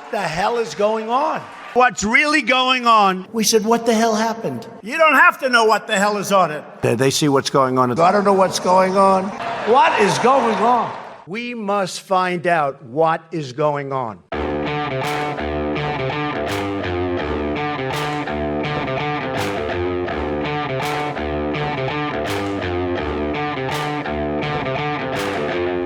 what the hell is going on? What's really going on? We said, what the hell happened? You don't have to know what the hell is on it. They see what's going on. I don't know what's going on. What is going on? We must find out what is going on.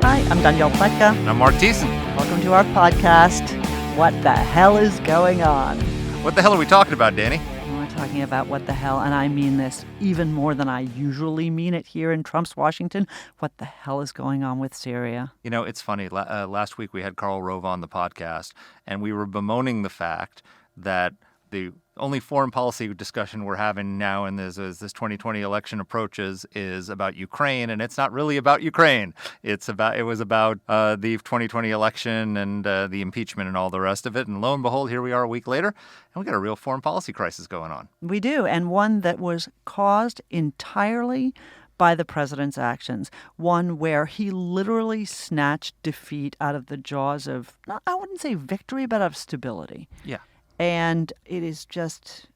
Hi, I'm Danielle Pletka. And I'm Marc Thiessen. Welcome to our podcast, What the Hell is Going On? What the hell are we talking about, Dany? We're talking about what the hell, and I mean this even more than I usually mean it here in Trump's Washington. What the hell is going on with Syria? You know, it's funny. Last week we had Karl Rove on the podcast, and we were bemoaning the fact that the only foreign policy discussion we're having now in this, as this 2020 election approaches, is about Ukraine, and it's not really about Ukraine. It was about the 2020 election and the impeachment and all the rest of it. And lo and behold, here we are a week later, and we got a real foreign policy crisis going on. We do, and one that was caused entirely by the president's actions, one where he literally snatched defeat out of the jaws of, I wouldn't say victory, but of stability. Yeah. And it is just,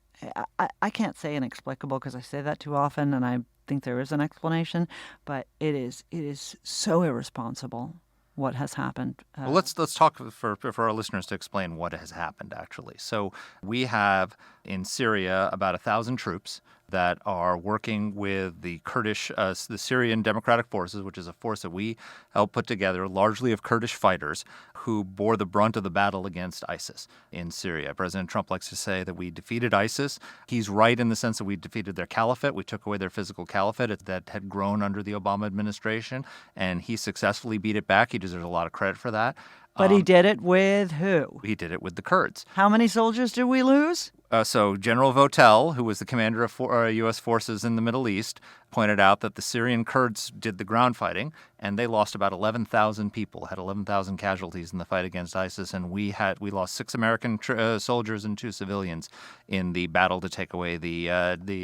I can't say inexplicable because I say that too often, and I think there is an explanation, but it is so irresponsible what has happened. Well, let's talk for our listeners to explain what has happened, actually. So we have in Syria about 1,000 troops that are working with the Kurdish, the Syrian Democratic Forces, which is a force that we helped put together, largely of Kurdish fighters who bore the brunt of the battle against ISIS in Syria. President Trump likes to say that we defeated ISIS. He's right in the sense that we defeated their caliphate. We took away their physical caliphate that had grown under the Obama administration, and he successfully beat it back. He deserves a lot of credit for that. But he did it with who? He did it with the Kurds. How many soldiers did we lose? So General Votel, who was the commander of U.S. forces in the Middle East, pointed out that the Syrian Kurds did the ground fighting, and they lost about 11,000 people, had 11,000 casualties in the fight against ISIS, and we lost 6 American soldiers and 2 civilians in the battle to take away the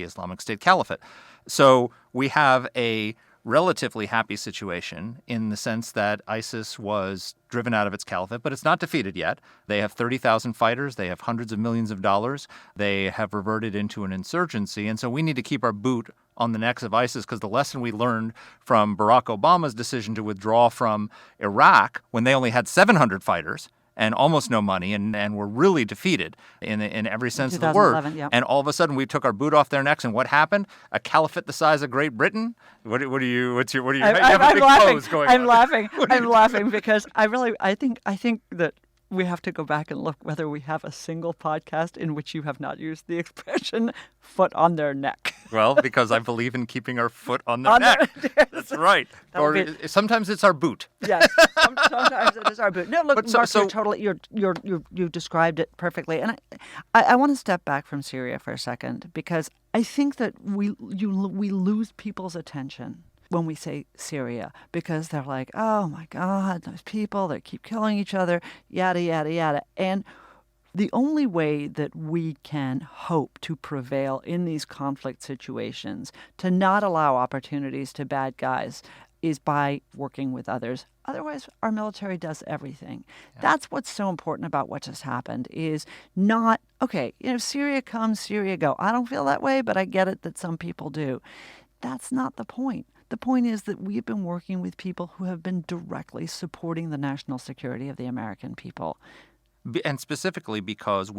Islamic State Caliphate. So we have a relatively happy situation in the sense that ISIS was driven out of its caliphate, but it's not defeated yet. They have 30,000 fighters. They have hundreds of millions of dollars. They have reverted into an insurgency. And so we need to keep our boot on the necks of ISIS because the lesson we learned from Barack Obama's decision to withdraw from Iraq when they only had 700 fighters and almost no money, and were really defeated in every sense of the word. Yeah. And all of a sudden, we took our boot off their necks, and what happened? A caliphate the size of Great Britain. You have a big pose going on. I'm laughing because I think that we have to go back and look whether we have a single podcast in which you have not used the expression "foot on their neck." Well, because I believe in keeping our foot on their neck. That's right. Or sometimes it's our boot. Yes, sometimes it is our boot. No, look, Marc, you described it perfectly, and I want to step back from Syria for a second because I think that we lose people's attention when we say Syria, because they're like, oh my God, those people, they keep killing each other, yada, yada, yada. And the only way that we can hope to prevail in these conflict situations, to not allow opportunities to bad guys, is by working with others. Otherwise, our military does everything. Yeah. That's what's so important about what just happened is not, okay, Syria comes, Syria go. I don't feel that way, but I get it that some people do. That's not the point. The point is that we've been working with people who have been directly supporting the national security of the American people. And specifically because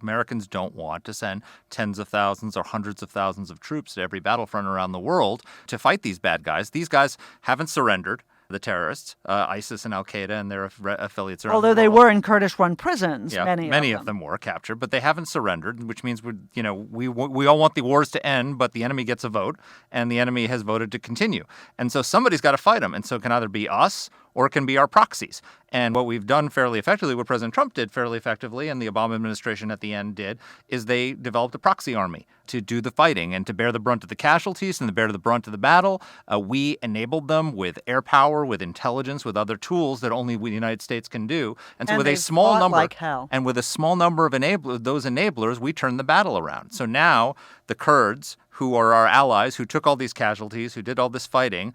Americans don't want to send tens of thousands or hundreds of thousands of troops to every battlefront around the world to fight these bad guys. These guys haven't surrendered. The terrorists, ISIS and Al-Qaeda and their affiliates around the world. Although they were in Kurdish-run prisons, yeah, many of them were captured, but they haven't surrendered, which means we all want the wars to end, but the enemy gets a vote, and the enemy has voted to continue. And so somebody's got to fight them, and so it can either be us or it can be our proxies. And what we've done fairly effectively, what President Trump did fairly effectively, and the Obama administration at the end did, is they developed a proxy army to do the fighting and to bear the brunt of the casualties and to bear the brunt of the battle. We enabled them with air power, with intelligence, with other tools that only we, the United States, can do. And so with a small number, like hell. And with a small number of those enablers, we turned the battle around. So now the Kurds, who are our allies, who took all these casualties, who did all this fighting,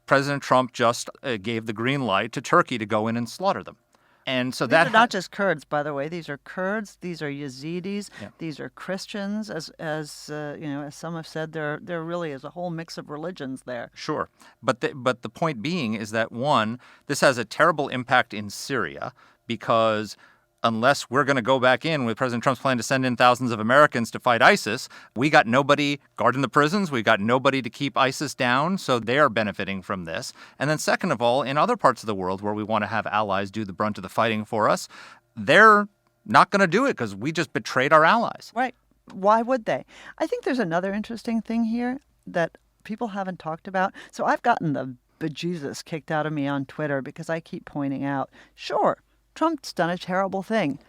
President Trump just gave the green light to Turkey to go in and slaughter them. And so these are not just Kurds, by the way. These are Kurds. These are Yazidis. Yeah. These are Christians. As some have said, there really is a whole mix of religions there. Sure, but the point being is that one, this has a terrible impact in Syria because unless we're going to go back in with President Trump's plan to send in thousands of Americans to fight ISIS, we got nobody guarding the prisons. We got nobody to keep ISIS down. So they are benefiting from this. And then second of all, in other parts of the world where we want to have allies do the brunt of the fighting for us, they're not going to do it because we just betrayed our allies. Right. Why would they? I think there's another interesting thing here that people haven't talked about. So I've gotten the bejesus kicked out of me on Twitter because I keep pointing out, sure, Trump's done a terrible thing.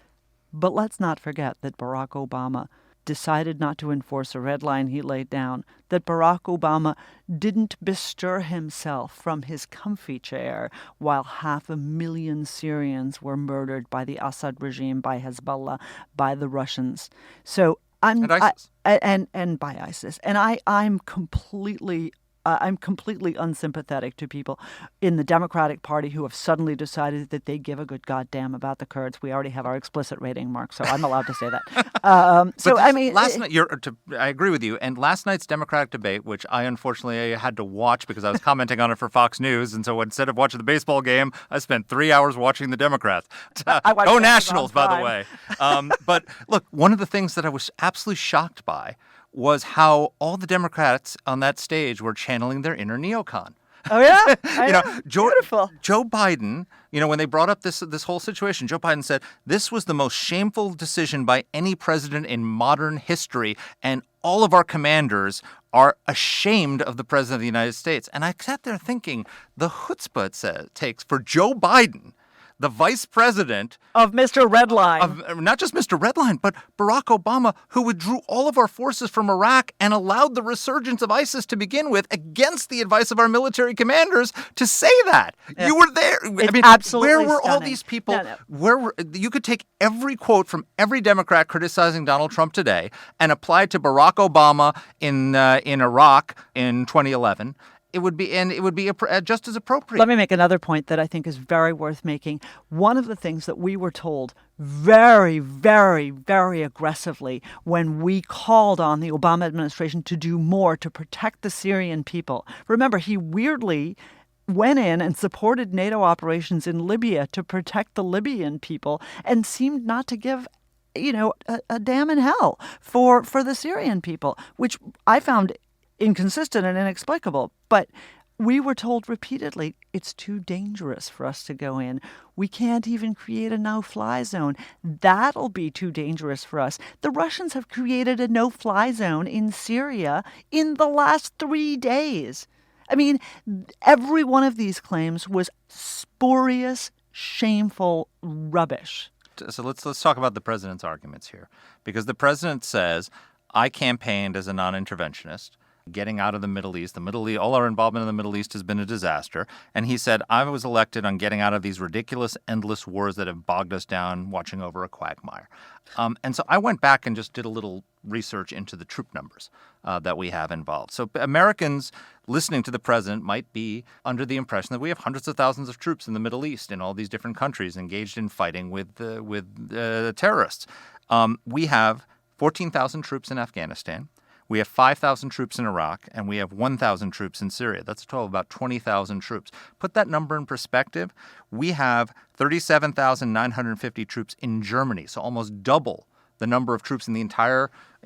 But let's not forget that Barack Obama decided not to enforce a red line he laid down, that Barack Obama didn't bestir himself from his comfy chair while 500,000 Syrians were murdered by the Assad regime, by Hezbollah, by the Russians. So and ISIS. And by ISIS. And I'm completely unsympathetic to people in the Democratic Party who have suddenly decided that they give a good goddamn about the Kurds. We already have our explicit rating, Mark, so I'm allowed to say that. Last night, I agree with you. And last night's Democratic debate, which I unfortunately had to watch because I was commenting on it for Fox News, and so instead of watching the baseball game, I spent 3 hours watching the Democrats. Go Nationals, by the way. But look, one of the things that I was absolutely shocked by was how all the Democrats on that stage were channeling their inner neocon. Oh, yeah? Beautiful. Joe Biden, when they brought up this whole situation, Joe Biden said, this was the most shameful decision by any president in modern history, and all of our commanders are ashamed of the president of the United States. And I sat there thinking, the chutzpah it takes for Joe Biden, the vice president of Mr. Redline. Of not just Mr. Redline, but Barack Obama, who withdrew all of our forces from Iraq and allowed the resurgence of ISIS to begin with against the advice of our military commanders to say that. Yeah. You were there. Absolutely where were stunning. All these people? No. You could take every quote from every Democrat criticizing Donald Trump today and apply it to Barack Obama in Iraq in 2011. It would be just as appropriate. Let me make another point that I think is very worth making. One of the things that we were told very, very, very aggressively when we called on the Obama administration to do more to protect the Syrian people. Remember, he weirdly went in and supported NATO operations in Libya to protect the Libyan people and seemed not to give a damn in hell for the Syrian people, which I found inconsistent and inexplicable. But we were told repeatedly, it's too dangerous for us to go in. We can't even create a no-fly zone. That'll be too dangerous for us. The Russians have created a no-fly zone in Syria in the last 3 days. I mean, every one of these claims was spurious, shameful rubbish. So let's talk about the president's arguments here. Because the president says, I campaigned as a non-interventionist. Getting out of the Middle East. All our involvement in the Middle East has been a disaster. And he said, I was elected on getting out of these ridiculous, endless wars that have bogged us down, watching over a quagmire. And so I went back and just did a little research into the troop numbers that we have involved. So Americans listening to the president might be under the impression that we have hundreds of thousands of troops in the Middle East in all these different countries engaged in fighting with terrorists. We have 14,000 troops in Afghanistan. We have 5,000 troops in Iraq, and we have 1,000 troops in Syria. That's a total of about 20,000 troops. Put that number in perspective. We have 37,950 troops in Germany, so almost double the number of troops in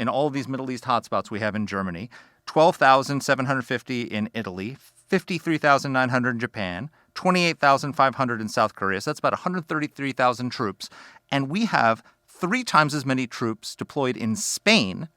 all of these Middle East hotspots we have in Germany. 12,750 in Italy, 53,900 in Japan, 28,500 in South Korea. So that's about 133,000 troops. And we have 3 times as many troops deployed in Spain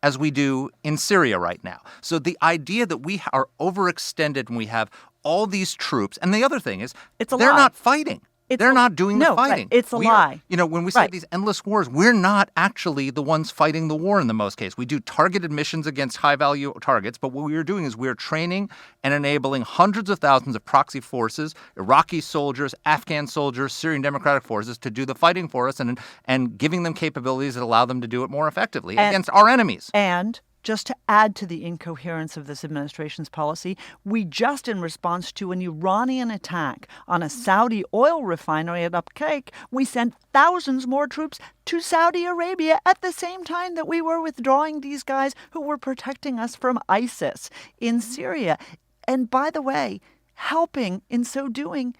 as we do in Syria right now. So the idea that we are overextended and we have all these troops, and the other thing is, they're not fighting. They're not doing the fighting. Right. It's a lie. When we say these endless wars, we're not actually the ones fighting the war in the most case. We do targeted missions against high-value targets, but what we're doing is we're training and enabling hundreds of thousands of proxy forces, Iraqi soldiers, Afghan soldiers, Syrian Democratic forces to do the fighting for us and giving them capabilities that allow them to do it more effectively against our enemies. And just to add to the incoherence of this administration's policy, we just, in response to an Iranian attack on a Saudi oil refinery at Upcake, we sent thousands more troops to Saudi Arabia at the same time that we were withdrawing these guys who were protecting us from ISIS in Syria. And by the way, helping in so doing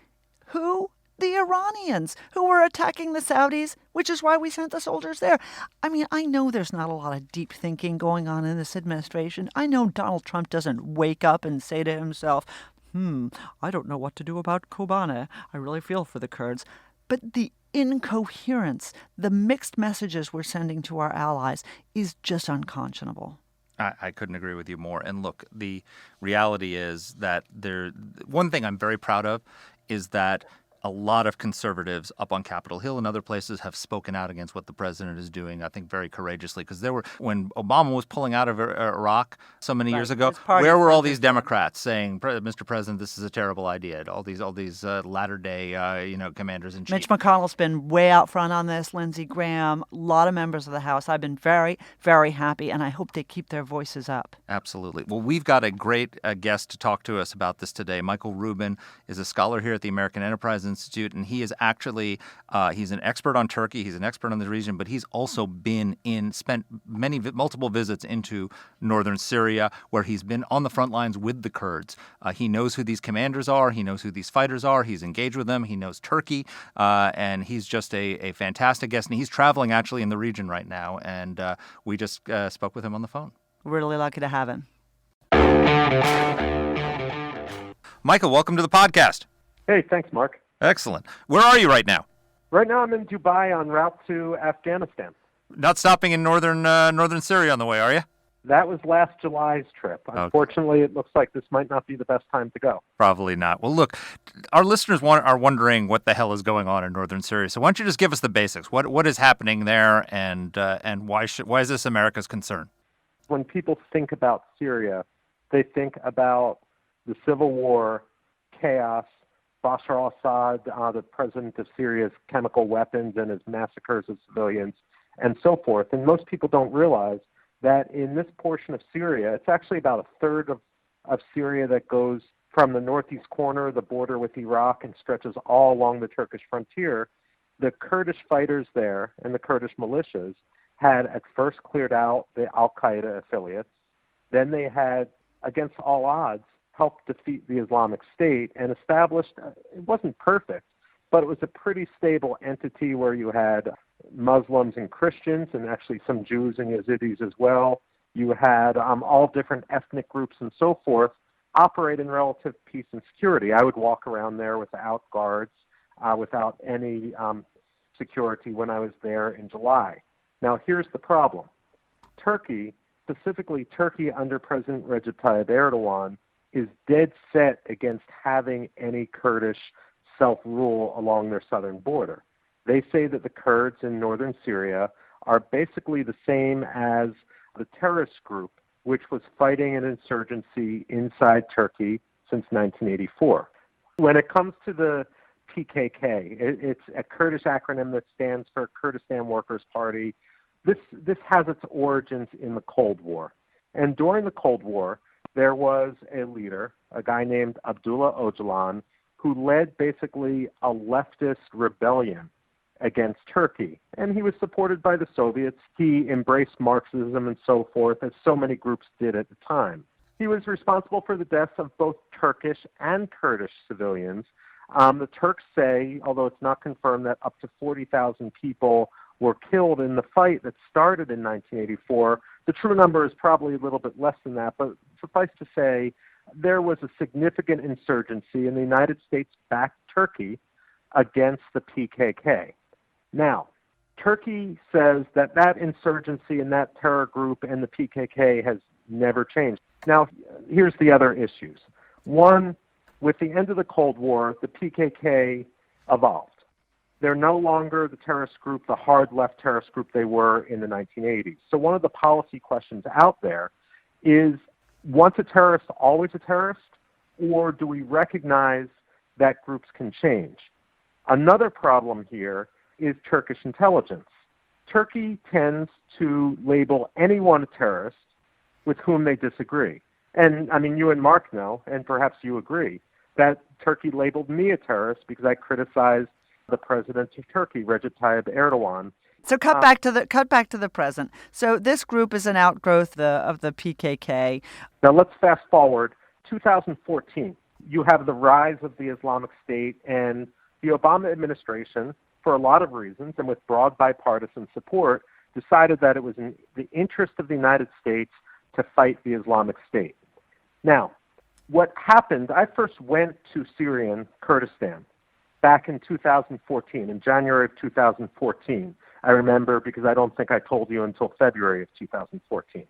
who? The Iranians who were attacking the Saudis, which is why we sent the soldiers there. I mean, I know there's not a lot of deep thinking going on in this administration. I know Donald Trump doesn't wake up and say to himself, I don't know what to do about Kobane. I really feel for the Kurds. But the incoherence, the mixed messages we're sending to our allies is just unconscionable. I couldn't agree with you more. And look, the reality is that one thing I'm very proud of is that a lot of conservatives up on Capitol Hill and other places have spoken out against what the president is doing, I think, very courageously. Because when Obama was pulling out of Iraq so many years ago, where were all these Democrats saying, Mr. President, this is a terrible idea? All these latter-day, commanders in chief. Mitch McConnell's been way out front on this. Lindsey Graham, a lot of members of the House. I've been very, very happy, and I hope they keep their voices up. Absolutely. Well, we've got a great guest to talk to us about this today. Michael Rubin is a scholar here at the American Enterprise Institute, and he is actually he's an expert on Turkey. He's an expert on the region, but he's also spent multiple visits into northern Syria, where he's been on the front lines with the Kurds. He knows who these commanders are. He knows who these fighters are. He's engaged with them. He knows Turkey, and he's just a fantastic guest. And he's traveling actually in the region right now, and we just spoke with him on the phone. Really lucky to have him. Michael, welcome to the podcast. Hey, thanks, Mark. Excellent. Where are you right now? Right now I'm in Dubai en route to Afghanistan. Not stopping in northern Syria on the way, are you? That was last July's trip. Unfortunately, It looks like this might not be the best time to go. Probably not. Well, look, our listeners are wondering what the hell is going on in northern Syria. So why don't you just give us the basics? What is happening there, and why is this America's concern? When people think about Syria, they think about the civil war, chaos, Bashar al-Assad, the president of Syria's chemical weapons and his massacres of civilians, and so forth. And most people don't realize that in this portion of Syria, it's actually about a third of Syria that goes from the northeast corner, the border with Iraq, and stretches all along the Turkish frontier. The Kurdish fighters there and the Kurdish militias had at first cleared out the al-Qaeda affiliates. Then they had, against all odds, helped defeat the Islamic State and established, it wasn't perfect, but it was a pretty stable entity where you had Muslims and Christians and actually some Jews and Yazidis as well. You had all different ethnic groups and so forth operate in relative peace and security. I would walk around there without guards, without any security when I was there in July. Now, here's the problem. Turkey, specifically Turkey under President Recep Tayyip Erdogan, is dead set against having any Kurdish self-rule along their southern border. They say that the Kurds in northern Syria are basically the same as the terrorist group which was fighting an insurgency inside Turkey since 1984. When it comes to the PKK, it's a Kurdish acronym that stands for Kurdistan Workers' Party. This has its origins in the Cold War. And during the Cold War, there was a leader, a guy named Abdullah Öcalan, who led basically a leftist rebellion against Turkey. And he was supported by the Soviets. He embraced Marxism and so forth, as so many groups did at the time. He was responsible for the deaths of both Turkish and Kurdish civilians. The Turks say, although it's not confirmed, that up to 40,000 people were killed in the fight that started in 1984. The true number is probably a little bit less than that, but suffice to say, there was a significant insurgency, and the United States backed Turkey against the PKK. Now, Turkey says that that insurgency and that terror group and the PKK has never changed. Now, here's the other issues. One, with the end of the Cold War, the PKK evolved. They're no longer the terrorist group, the hard left terrorist group they were in the 1980s. So one of the policy questions out there is, once a terrorist, always a terrorist? Or do we recognize that groups can change? Another problem here is Turkish intelligence. Turkey tends to label anyone a terrorist with whom they disagree. And, I mean, you and Mark know, and perhaps you agree, that Turkey labeled me a terrorist because I criticized the president of Turkey, Recep Tayyip Erdogan. So cut back to the present. So this group is an outgrowth of the PKK. Now let's fast forward 2014. You have the rise of the Islamic State, and the Obama administration, for a lot of reasons and with broad bipartisan support, decided that it was in the interest of the United States to fight the Islamic State. Now, what happened, I first went to Syrian Kurdistan back in 2014, in January of 2014. I remember because I don't think I told you until February of 2014.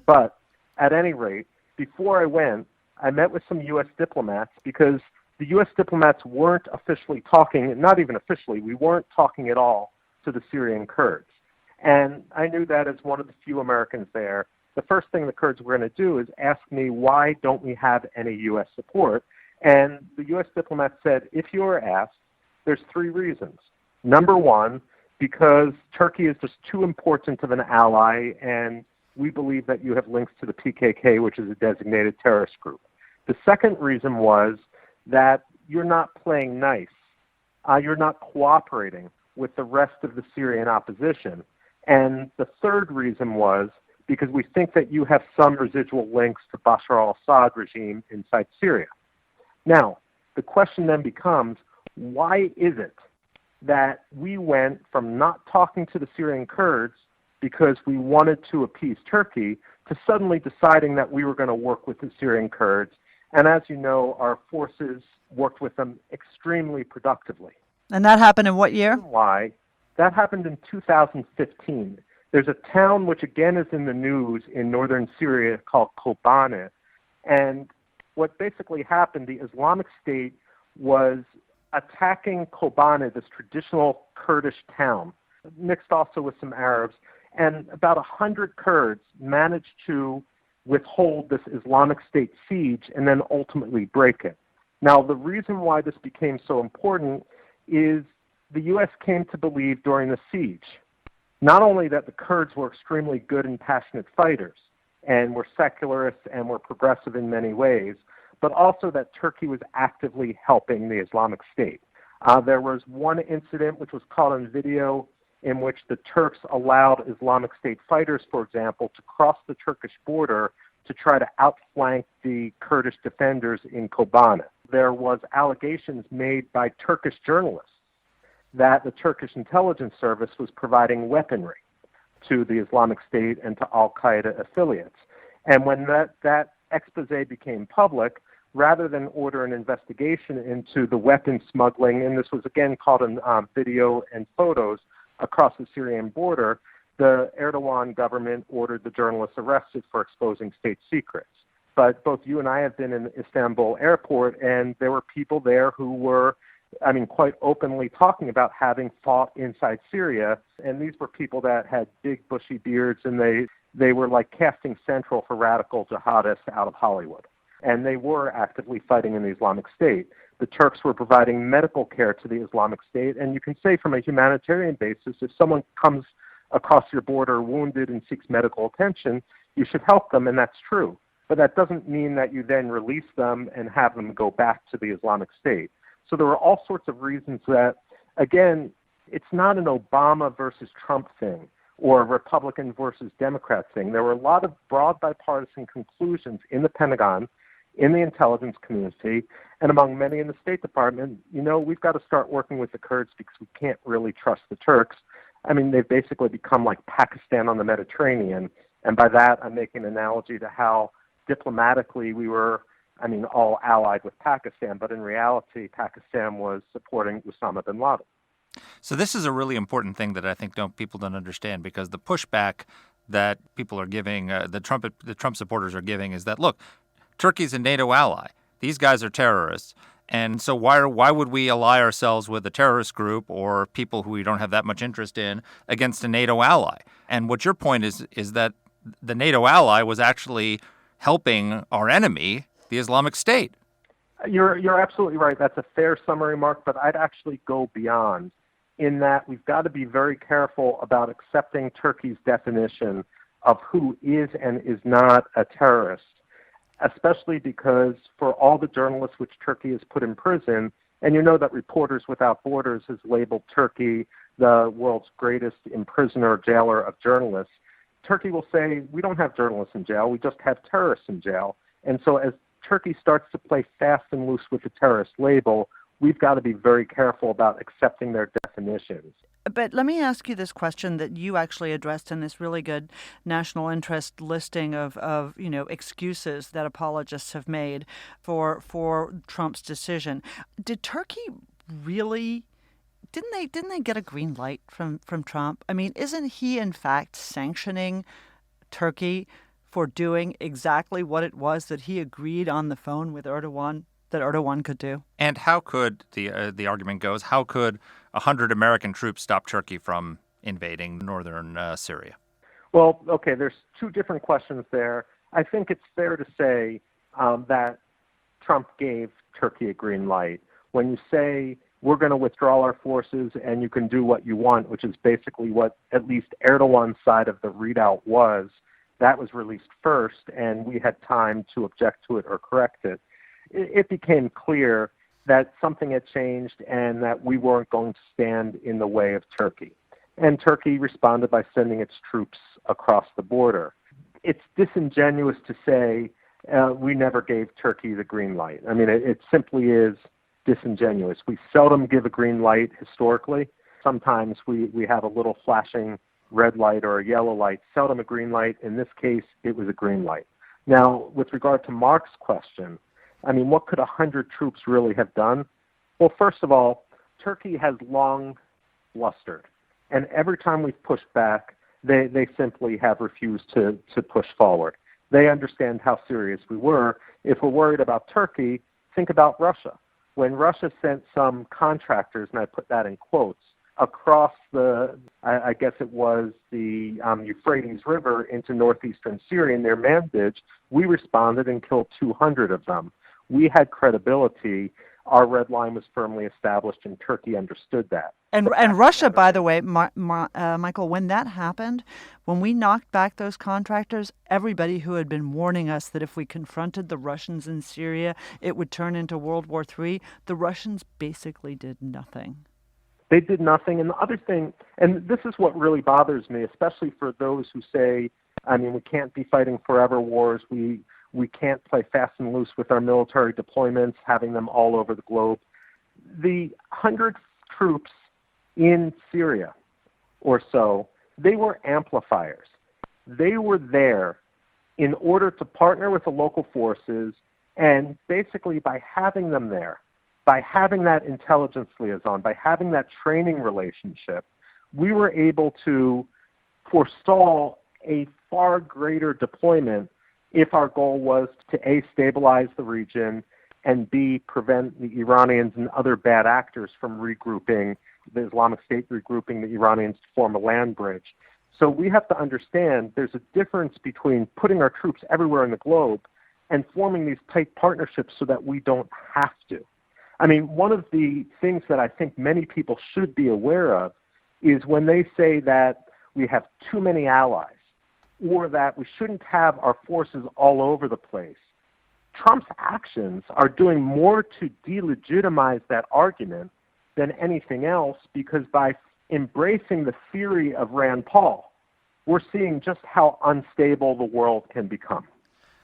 But at any rate, before I went, I met with some U.S. diplomats because the U.S. diplomats weren't officially talking, not even officially, we weren't talking at all to the Syrian Kurds. And I knew that as one of the few Americans there, the first thing the Kurds were going to do is ask me, why don't we have any U.S. support? And the U.S. diplomat said, if you are asked, there's three reasons. Number one, because Turkey is just too important of an ally, and we believe that you have links to the PKK, which is a designated terrorist group. The second reason was that you're not playing nice. You're not cooperating with the rest of the Syrian opposition. And the third reason was because we think that you have some residual links to Bashar al-Assad regime inside Syria. Now, the question then becomes, why is it that we went from not talking to the Syrian Kurds because we wanted to appease Turkey to suddenly deciding that we were going to work with the Syrian Kurds? And as you know, our forces worked with them extremely productively. And that happened in what year? Why? That happened in 2015. There's a town which again is in the news in northern Syria called Kobane. And what basically happened, the Islamic State was attacking Kobane, this traditional Kurdish town, mixed also with some Arabs, and about 100 Kurds managed to withhold this Islamic State siege and then ultimately break it. Now, the reason why this became so important is the U.S. came to believe during the siege, not only that the Kurds were extremely good and passionate fighters and were secularists and were progressive in many ways, but also that Turkey was actively helping the Islamic State. There was one incident which was caught on video in which the Turks allowed Islamic State fighters, for example, to cross the Turkish border to try to outflank the Kurdish defenders in Kobane. There was allegations made by Turkish journalists that the Turkish intelligence service was providing weaponry to the Islamic State and to al-Qaeda affiliates. And when that expose became public, rather than order an investigation into the weapon smuggling, and this was again caught in video and photos across the Syrian border, the Erdogan government ordered the journalists arrested for exposing state secrets. But both you and I have been in Istanbul airport, and there were people there who were, quite openly talking about having fought inside Syria, and these were people that had big bushy beards, and they were like casting central for radical jihadists out of Hollywood. And they were actively fighting in the Islamic State. The Turks were providing medical care to the Islamic State, and you can say from a humanitarian basis, if someone comes across your border wounded and seeks medical attention, you should help them, and that's true. But that doesn't mean that you then release them and have them go back to the Islamic State. So there were all sorts of reasons that, again, it's not an Obama versus Trump thing or a Republican versus Democrat thing. There were a lot of broad bipartisan conclusions in the Pentagon, in the intelligence community, and among many in the State Department. We've got to start working with the Kurds because we can't really trust the Turks. They've basically become like Pakistan on the Mediterranean. And by that, I'm making an analogy to how diplomatically we were, all allied with Pakistan, but in reality, Pakistan was supporting Osama bin Laden. So this is a really important thing that I think people don't understand, because the pushback that people are giving, the Trump supporters are giving, is that, look, Turkey's a NATO ally. These guys are terrorists. And so why would we ally ourselves with a terrorist group or people who we don't have that much interest in against a NATO ally? And what your point is that the NATO ally was actually helping our enemy, the Islamic State. You're absolutely right. That's a fair summary, Mark, but I'd actually go beyond in that we've got to be very careful about accepting Turkey's definition of who is and is not a terrorist, especially because for all the journalists which Turkey has put in prison, and you know that Reporters Without Borders has labeled Turkey the world's greatest imprisoner or jailer of journalists, Turkey will say, we don't have journalists in jail, we just have terrorists in jail. And so as Turkey starts to play fast and loose with the terrorist label, we've got to be very careful about accepting their definitions. But let me ask you this question that you actually addressed in this really good national interest listing of excuses that apologists have made for Trump's decision. Did Turkey really didn't they get a green light from Trump? I mean, isn't he in fact sanctioning Turkey for doing exactly what it was that he agreed on the phone with Erdogan that Erdogan could do? And how could, the argument goes, how could 100 American troops stop Turkey from invading northern Syria? Well, okay, there's two different questions there. I think it's fair to say that Trump gave Turkey a green light. When you say, we're going to withdraw our forces and you can do what you want, which is basically what at least Erdogan's side of the readout was, that was released first, and we had time to object to it or correct it. It became clear that something had changed and that we weren't going to stand in the way of Turkey. And Turkey responded by sending its troops across the border. It's disingenuous to say we never gave Turkey the green light. I mean, it simply is disingenuous. We seldom give a green light historically. Sometimes we have a little flashing red light or a yellow light, seldom a green light. In this case, it was a green light. Now, with regard to Mark's question, I mean, what could 100 troops really have done? Well, first of all, Turkey has long blustered. And every time we've pushed back, they simply have refused to push forward. They understand how serious we were. If we're worried about Turkey, think about Russia. When Russia sent some contractors, and I put that in quotes, across I guess it was the Euphrates River into northeastern Syria in their Manbij, we responded and killed 200 of them. We had credibility. Our red line was firmly established, and Turkey understood that. And Russia, by the way, Michael, when that happened, when we knocked back those contractors, everybody who had been warning us that if we confronted the Russians in Syria, it would turn into World War III, the Russians basically did nothing. They did nothing. And the other thing, and this is what really bothers me, especially for those who say, I mean, we can't be fighting forever wars. We can't play fast and loose with our military deployments, having them all over the globe. The 100 troops in Syria or so, they were amplifiers. They were there in order to partner with the local forces, and basically by having them there, by having that intelligence liaison, by having that training relationship, we were able to forestall a far greater deployment if our goal was to A, stabilize the region, and B, prevent the Iranians and other bad actors from regrouping, the Islamic State regrouping the Iranians to form a land bridge. So we have to understand there's a difference between putting our troops everywhere in the globe and forming these tight partnerships so that we don't have to. I mean, one of the things that I think many people should be aware of is when they say that we have too many allies or that we shouldn't have our forces all over the place. Trump's actions are doing more to delegitimize that argument than anything else, because by embracing the theory of Rand Paul, we're seeing just how unstable the world can become.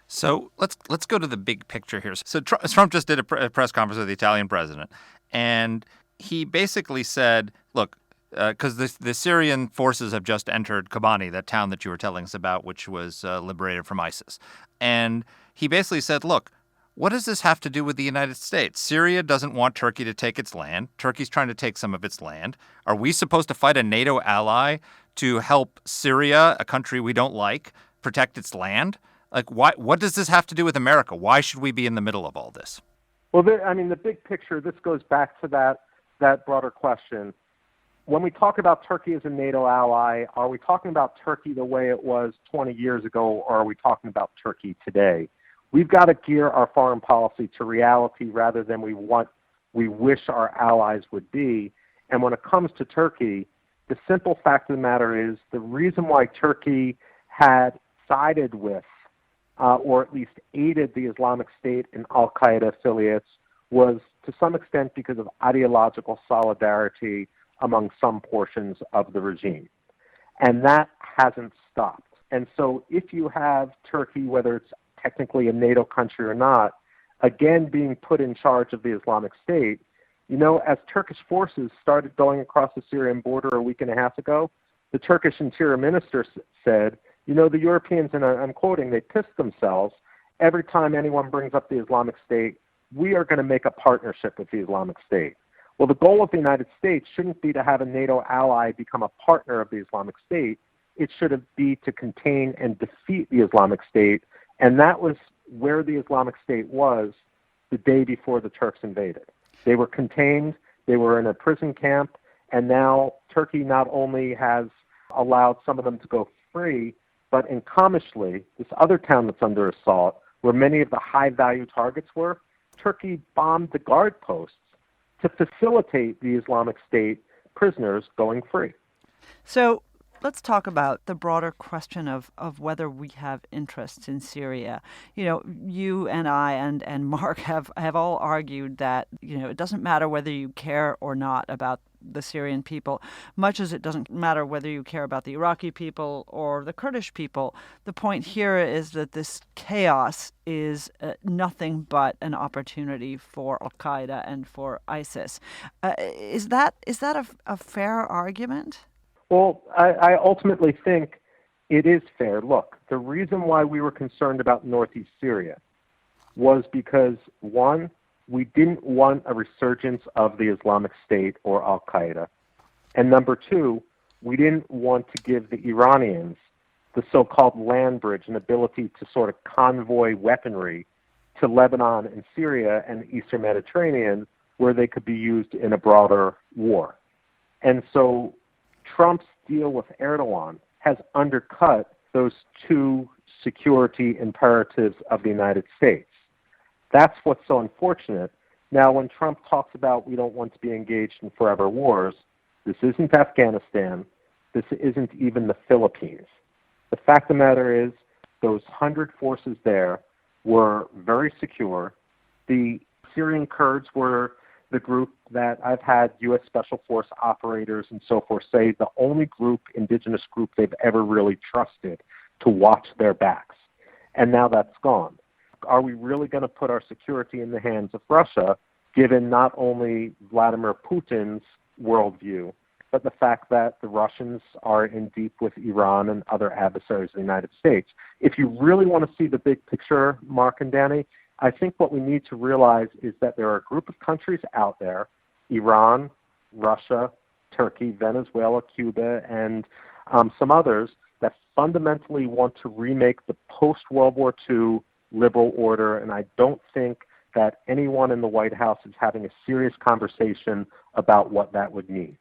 So let's go to the big picture here. So Trump just did a press conference with the Italian president, and he basically said, look, because the Syrian forces have just entered Kobani, that town that you were telling us about, which was liberated from ISIS. And he basically said, look, what does this have to do with the United States? Syria doesn't want Turkey to take its land. Turkey's trying to take some of its land. Are we supposed to fight a NATO ally to help Syria, a country we don't like, protect its land? Like, why? What does this have to do with America? Why should we be in the middle of all this? Well, the big picture, this goes back to that broader question. When we talk about Turkey as a NATO ally, are we talking about Turkey the way it was 20 years ago, or are we talking about Turkey today? We've got to gear our foreign policy to reality rather than we wish our allies would be. And when it comes to Turkey, the simple fact of the matter is the reason why Turkey had sided with or at least aided the Islamic State and al-Qaeda affiliates was to some extent because of ideological solidarity among some portions of the regime. And that hasn't stopped. And so if you have Turkey, whether it's technically a NATO country or not, again being put in charge of the Islamic State, as Turkish forces started going across the Syrian border a week and a half ago, the Turkish interior minister said, the Europeans, and I'm quoting, they pissed themselves every time anyone brings up the Islamic State. We are going to make a partnership with the Islamic State. Well, the goal of the United States shouldn't be to have a NATO ally become a partner of the Islamic State. It should be to contain and defeat the Islamic State. And that was where the Islamic State was the day before the Turks invaded. They were contained, they were in a prison camp, and now Turkey not only has allowed some of them to go free, but in Kamishli, this other town that's under assault, where many of the high-value targets were, Turkey bombed the guard posts to facilitate the Islamic State prisoners going free. So let's talk about the broader question of whether we have interests in Syria. You and I and Marc have all argued that, it doesn't matter whether you care or not about the Syrian people, much as it doesn't matter whether you care about the Iraqi people or the Kurdish people. The point here is that this chaos is nothing but an opportunity for al-Qaeda and for ISIS. Is that a fair argument? Well, I ultimately think it is fair. Look, the reason why we were concerned about northeast Syria was because, one, we didn't want a resurgence of the Islamic State or al-Qaeda. And number two, we didn't want to give the Iranians the so-called land bridge, an ability to sort of convoy weaponry to Lebanon and Syria and the Eastern Mediterranean, where they could be used in a broader war. And so Trump's deal with Erdogan has undercut those two security imperatives of the United States. That's what's so unfortunate. Now, when Trump talks about we don't want to be engaged in forever wars, this isn't Afghanistan. This isn't even the Philippines. The fact of the matter is those 100 forces there were very secure. The Syrian Kurds were the group that I've had U.S. Special Force operators and so forth say the only indigenous group they've ever really trusted to watch their backs. And now that's gone. Are we really going to put our security in the hands of Russia, given not only Vladimir Putin's worldview, but the fact that the Russians are in deep with Iran and other adversaries of the United States? If you really want to see the big picture, Marc and Dany, I think what we need to realize is that there are a group of countries out there, Iran, Russia, Turkey, Venezuela, Cuba, and some others, that fundamentally want to remake the post-World War II liberal order, and I don't think that anyone in the White House is having a serious conversation about what that would mean.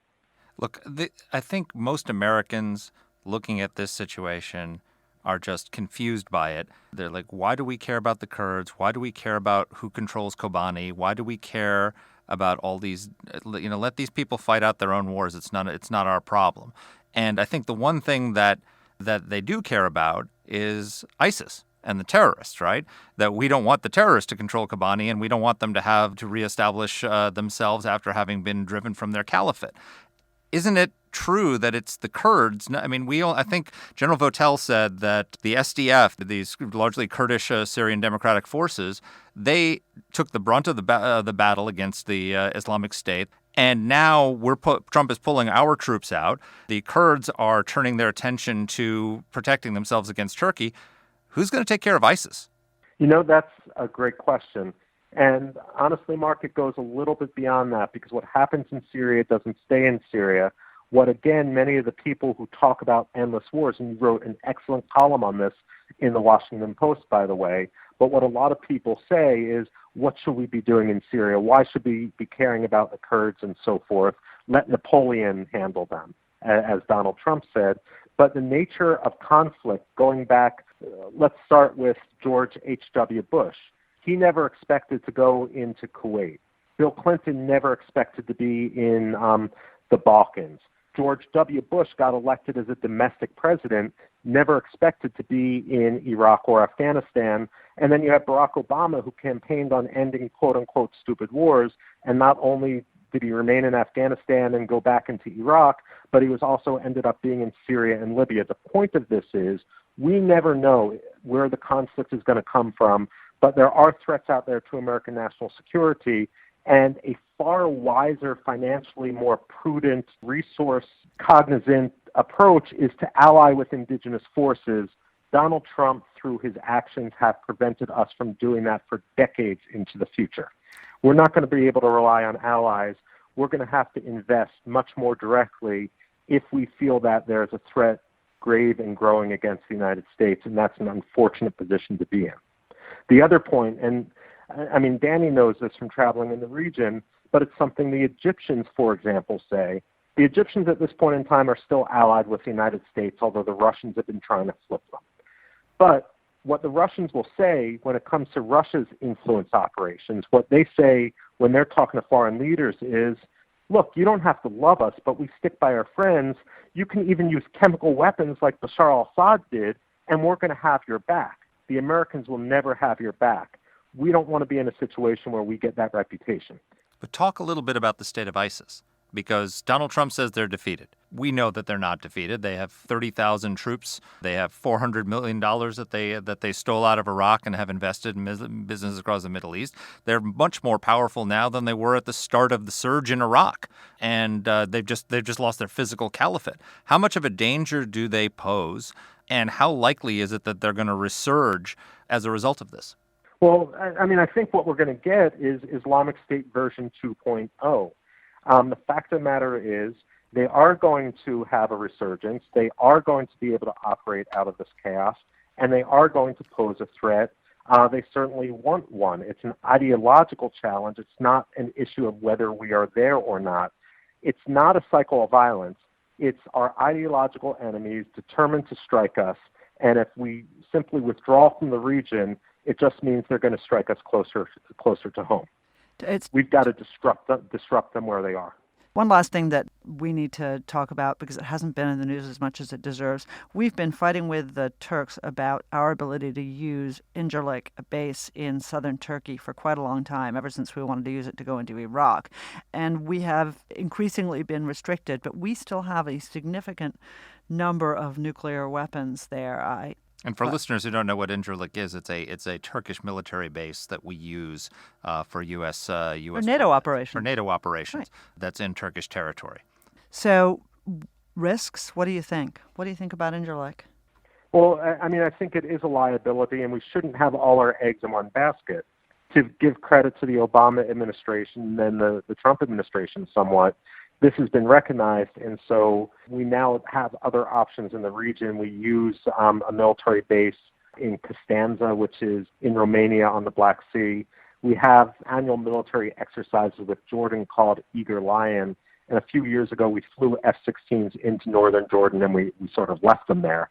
Look, I think most Americans looking at this situation are just confused by it. They're like, why do we care about the Kurds? Why do we care about who controls Kobani? Why do we care about all these, let these people fight out their own wars. It's not our problem. And I think the one thing that they do care about is ISIS and the terrorists, right? That we don't want the terrorists to control Kobani, and we don't want them to have to reestablish themselves after having been driven from their caliphate. Isn't it true that it's the Kurds? I mean, I think General Votel said that the SDF, these largely Kurdish Syrian Democratic Forces, they took the brunt of the battle against the Islamic State. And now Trump is pulling our troops out. The Kurds are turning their attention to protecting themselves against Turkey. Who's going to take care of ISIS? That's a great question. And honestly, Marc, it goes a little bit beyond that, because what happens in Syria doesn't stay in Syria. What, again, many of the people who talk about endless wars, and you wrote an excellent column on this in the Washington Post, by the way, but what a lot of people say is, what should we be doing in Syria? Why should we be caring about the Kurds and so forth? Let Napoleon handle them, as Donald Trump said. But the nature of conflict, going back, let's start with George H.W. Bush. He never expected to go into Kuwait. Bill Clinton never expected to be in the Balkans. George W. Bush got elected as a domestic president, never expected to be in Iraq or Afghanistan. And then you have Barack Obama, who campaigned on ending quote-unquote stupid wars, and not only did he remain in Afghanistan and go back into Iraq, but he was also ended up being in Syria and Libya. The point of this is we never know where the conflict is going to come from, but there are threats out there to American national security, and a far wiser, financially more prudent, resource-cognizant approach is to ally with indigenous forces. Donald Trump, through his actions, have prevented us from doing that for decades into the future. We're not going to be able to rely on allies. We're going to have to invest much more directly if we feel that there's a threat grave and growing against the United States, and that's an unfortunate position to be in. The other point, and I mean, Dany knows this from traveling in the region, but it's something the Egyptians, for example, say. The Egyptians at this point in time are still allied with the United States, although the Russians have been trying to flip them. But what the Russians will say when it comes to Russia's influence operations, what they say when they're talking to foreign leaders is, look, you don't have to love us, but we stick by our friends. You can even use chemical weapons like Bashar al-Assad did, and we're going to have your back. The Americans will never have your back. We don't want to be in a situation where we get that reputation. But talk a little bit about the state of ISIS, because Donald Trump says they're defeated. We know that they're not defeated. They have 30,000 troops. They have $400 million that they stole out of Iraq and have invested in businesses across the Middle East. They're much more powerful now than they were at the start of the surge in Iraq, and they've just lost their physical caliphate. How much of a danger do they pose, and how likely is it that they're going to resurge as a result of this? Well, I mean, I think what we're going to get is Islamic State version 2.0. The fact of the matter is they are going to have a resurgence. They are going to be able to operate out of this chaos, and they are going to pose a threat. They certainly want one. It's an ideological challenge. It's not an issue of whether we are there or not. It's not a cycle of violence. It's our ideological enemies determined to strike us, and if we simply withdraw from the region, it just means they're going to strike us closer to home. We've got to disrupt them where they are. One last thing that we need to talk about, because it hasn't been in the news as much as it deserves. We've been fighting with the Turks about our ability to use Incirlik, a base in southern Turkey, for quite a long time, ever since we wanted to use it to go into Iraq. And we have increasingly been restricted, but we still have a significant number of nuclear weapons there. And for listeners who don't know what Incirlik is, it's a Turkish military base that we use for U.S. for NATO operations. For NATO operations. Right. That's in Turkish territory. So risks, what do you think? What do you think about Incirlik? Well, I mean, I think it is a liability, and we shouldn't have all our eggs in one basket. To give credit to the Obama administration and then the Trump administration somewhat, this has been recognized, and so we now have other options in the region. We use a military base in Constanța, which is in Romania on the Black Sea. We have annual military exercises with Jordan called Eager Lion, and a few years ago we flew F-16s into northern Jordan, and we sort of left them there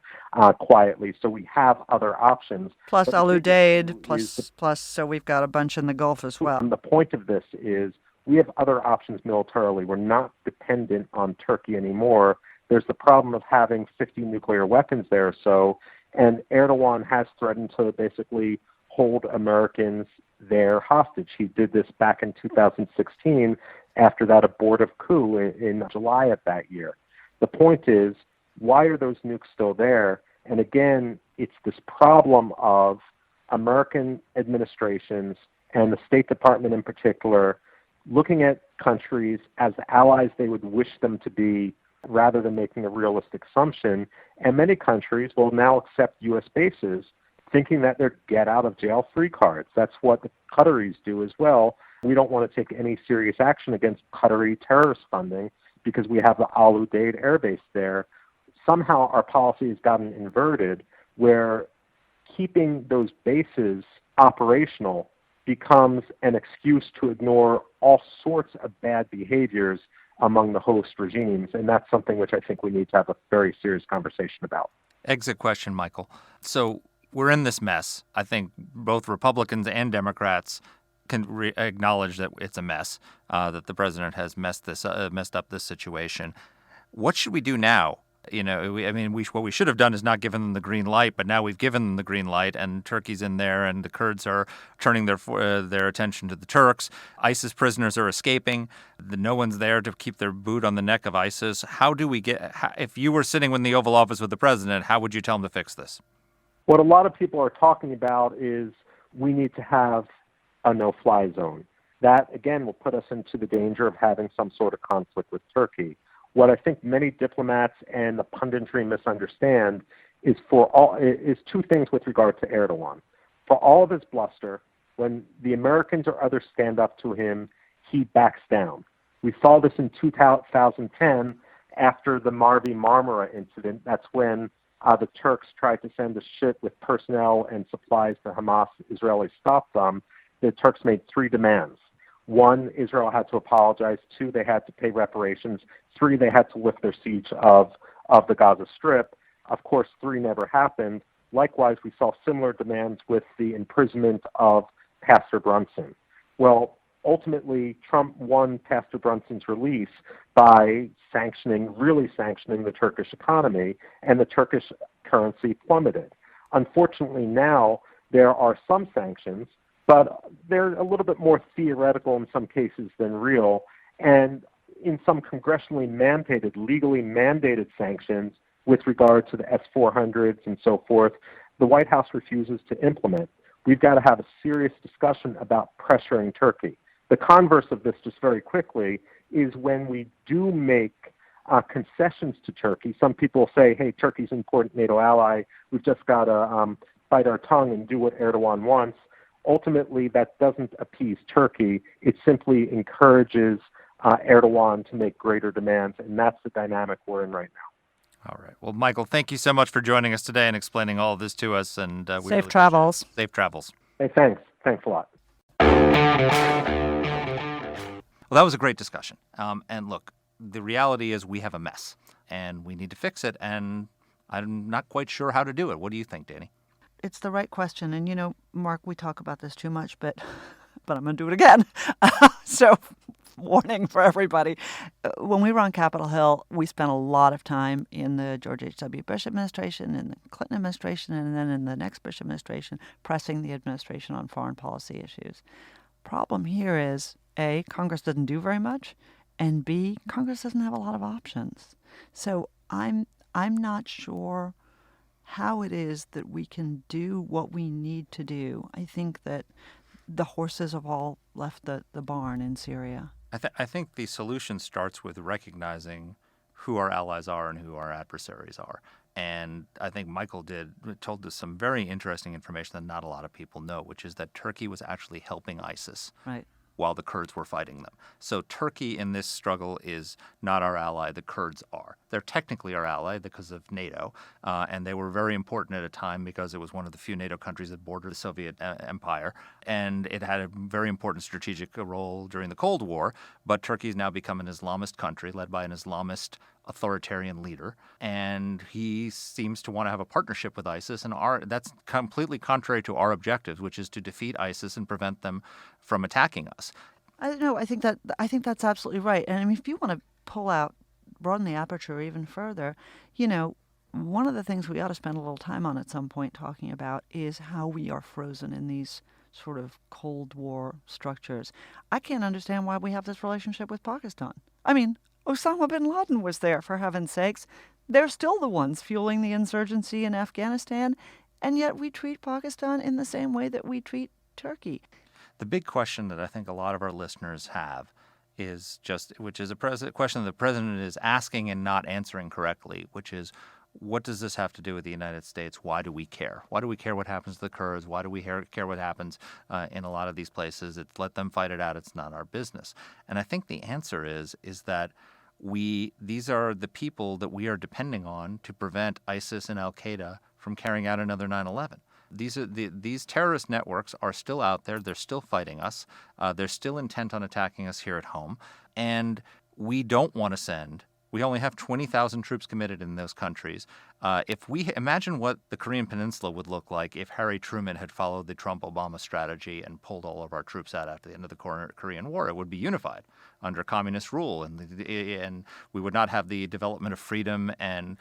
quietly. So we have other options. Plus Al Udeid, plus so we've got a bunch in the Gulf as well. And the point of this is we have other options militarily. We're not dependent on Turkey anymore. There's the problem of having 50 nuclear weapons there. And Erdogan has threatened to basically hold Americans there hostage. He did this back in 2016 after that abortive coup in July of that year. The point is, why are those nukes still there? And again, it's this problem of American administrations and the State Department in particular looking at countries as the allies they would wish them to be rather than making a realistic assumption. And many countries will now accept U.S. bases thinking that they're get-out-of-jail-free cards. That's what the Qataris do as well. We don't want to take any serious action against Qatari terrorist funding because we have the Al Udeid air base there. Somehow our policy has gotten inverted where keeping those bases operational becomes an excuse to ignore all sorts of bad behaviors among the host regimes, and that's something which I think we need to have a very serious conversation about. Exit question, Michael. So we're in this mess. I think both Republicans and Democrats can acknowledge that it's a mess, that the president has messed up this situation. What should we do now? What we should have done is not given them the green light, but now we've given them the green light, and Turkey's in there, and the Kurds are turning their attention to the Turks. ISIS prisoners are escaping. No one's there to keep their boot on the neck of ISIS. If you were sitting in the Oval Office with the president, how would you tell him to fix this? What a lot of people are talking about is we need to have a no-fly zone. That, again, will put us into the danger of having some sort of conflict with Turkey. What I think many diplomats and the punditry misunderstand is two things with regard to Erdogan. For all of his bluster, when the Americans or others stand up to him, he backs down. We saw this in 2010 after the Marmara incident. That's when the Turks tried to send a ship with personnel and supplies to Hamas. Israelis stopped them. The Turks made 3 demands. 1, Israel had to apologize. 2, they had to pay reparations. 3, they had to lift their siege of the Gaza Strip. Of course, 3 never happened. Likewise, we saw similar demands with the imprisonment of Pastor Brunson. Well, ultimately, Trump won Pastor Brunson's release by really sanctioning the Turkish economy, and the Turkish currency plummeted. Unfortunately, now there are some sanctions, but they're a little bit more theoretical in some cases than real. And in some congressionally mandated, legally mandated sanctions with regard to the S-400s and so forth, the White House refuses to implement. We've got to have a serious discussion about pressuring Turkey. The converse of this, just very quickly, is when we do make concessions to Turkey. Some people say, hey, Turkey's an important NATO ally. We've just got to bite our tongue and do what Erdogan wants. Ultimately, that doesn't appease Turkey. It simply encourages Erdogan to make greater demands, and that's the dynamic we're in right now. All right. Well, Michael, thank you so much for joining us today and explaining all of this to us. And Safe travels. Safe travels. Hey, thanks. Thanks a lot. Well, that was a great discussion. And look, the reality is we have a mess, and we need to fix it, and I'm not quite sure how to do it. What do you think, Dany? It's the right question. And, Mark, we talk about this too much, but I'm going to do it again. So, warning for everybody. When we were on Capitol Hill, we spent a lot of time in the George H.W. Bush administration, in the Clinton administration, and then in the next Bush administration, pressing the administration on foreign policy issues. Problem here is, A, Congress doesn't do very much, and B, Congress doesn't have a lot of options. So I'm not sure how it is that we can do what we need to do. I think that the horses have all left the barn in Syria. I think the solution starts with recognizing who our allies are and who our adversaries are. And I think Michael told us some very interesting information that not a lot of people know, which is that Turkey was actually helping ISIS. Right. While the Kurds were fighting them. So Turkey in this struggle is not our ally. The Kurds are. They're technically our ally because of NATO, and they were very important at a time because it was one of the few NATO countries that bordered the Soviet Empire, and it had a very important strategic role during the Cold War. But Turkey's now become an Islamist country led by an Islamist authoritarian leader, and he seems to want to have a partnership with ISIS, and that's completely contrary to our objectives, which is to defeat ISIS and prevent them from attacking us. I think that's absolutely right. And I mean, if you want to broaden the aperture even further, one of the things we ought to spend a little time on at some point talking about is how we are frozen in these sort of Cold War structures. I can't understand why we have this relationship with Pakistan. I mean, Osama bin Laden was there, for heaven's sakes. They're still the ones fueling the insurgency in Afghanistan, and yet we treat Pakistan in the same way that we treat Turkey. The big question that I think a lot of our listeners have which is a question the president is asking and not answering correctly, which is, what does this have to do with the United States? Why do we care? Why do we care what happens to the Kurds? Why do we care what happens in a lot of these places? Let them fight it out. It's not our business. And I think the answer is that these are the people that we are depending on to prevent ISIS and al-Qaeda from carrying out another 9/11. These terrorist networks are still out there. They're still fighting us. They're still intent on attacking us here at home. And we don't want to send We only have 20,000 troops committed in those countries. If we imagine what the Korean Peninsula would look like if Harry Truman had followed the Trump-Obama strategy and pulled all of our troops out after the end of the Korean War, it would be unified under communist rule, and we would not have the development of freedom and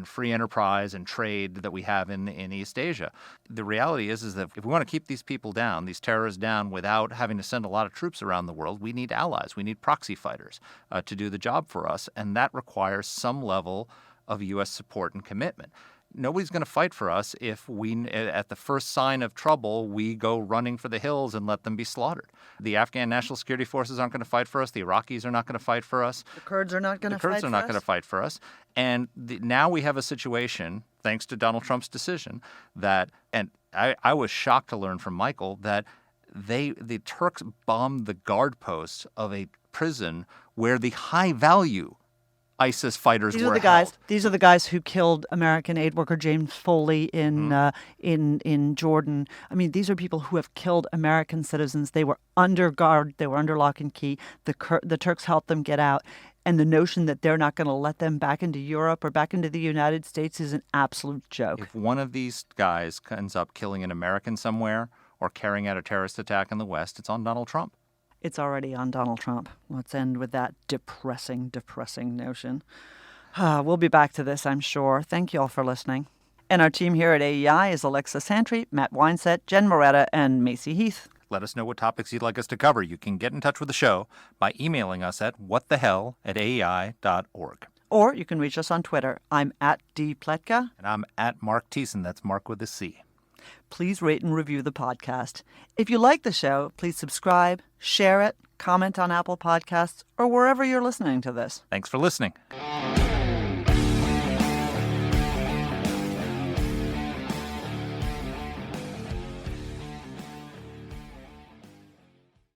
free enterprise and trade that we have in East Asia. The reality is that if we want to keep these people down, these terrorists down, without having to send a lot of troops around the world, we need allies. We need proxy fighters to do the job for us, and that requires some level of U.S. support and commitment. Nobody's going to fight for us if we, at the first sign of trouble, we go running for the hills and let them be slaughtered. The Afghan National Security Forces aren't going to fight for us. The Iraqis are not going to fight for us. The Kurds are not going to fight for us. The Kurds are not going to fight for us. And now we have a situation, thanks to Donald Trump's decision, that, and I was shocked to learn from Michael, that the Turks bombed the guard posts of a prison where the high-value ISIS fighters were held. These are the guys who killed American aid worker James Foley in Jordan. I mean, these are people who have killed American citizens. They were under guard. They were under lock and key. The Turks helped them get out. And the notion that they're not going to let them back into Europe or back into the United States is an absolute joke. If one of these guys ends up killing an American somewhere or carrying out a terrorist attack in the West, it's on Donald Trump. It's already on Donald Trump. Let's end with that depressing notion. We'll be back to this, I'm sure. Thank you all for listening. And our team here at AEI is Alexa Santry, Matt Weinset, Jen Moretta, and Macy Heath. Let us know what topics you'd like us to cover. You can get in touch with the show by emailing us at whatthehell@aei.org. Or you can reach us on Twitter. I'm at @dpletka. And I'm at Marc Thiessen. That's Mark with a C. Please rate and review the podcast. If you like the show, please subscribe, share it, comment on Apple Podcasts, or wherever you're listening to this. Thanks for listening.